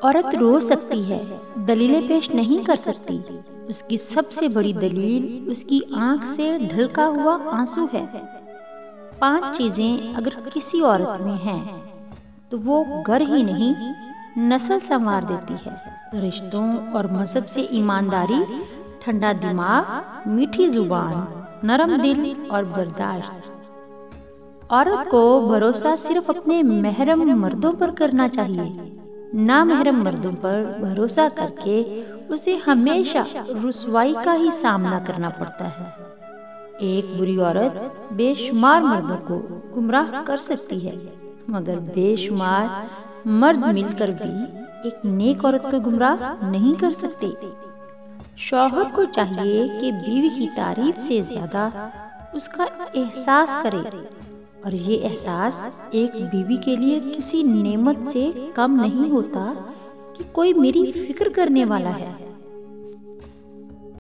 عورت رو سکتی ہے، دلیلیں پیش نہیں کر سکتی۔ اس کی سب سے بڑی دلیل اس کی آنکھ سے ڈھلکا ہوا آنسو ہے۔ 5 چیزیں اگر کسی عورت میں ہیں تو وہ گھر ہی نہیں نسل سنوار دیتی ہے۔ رشتوں اور مذہب سے ایمانداری، ٹھنڈا دماغ، میٹھی زبان، نرم دل اور برداشت۔ عورت کو بھروسہ صرف اپنے محرم مردوں پر کرنا چاہیے۔ نامحرم مردوں پر بھروسہ کر کے اسے ہمیشہ رسوائی کا ہی سامنا کرنا پڑتا ہے۔ ایک بری عورت بے شمار مردوں کو گمراہ کر سکتی ہے، مگر بے شمار مرد مل کر بھی ایک نیک عورت کو گمراہ نہیں کر سکتے۔ شوہر کو چاہیے کہ بیوی کی تعریف سے زیادہ اس کا احساس کرے، اور یہ احساس ایک بیوی کے لیے کسی نعمت سے کم نہیں ہوتا کہ کوئی میری فکر کرنے والا ہے۔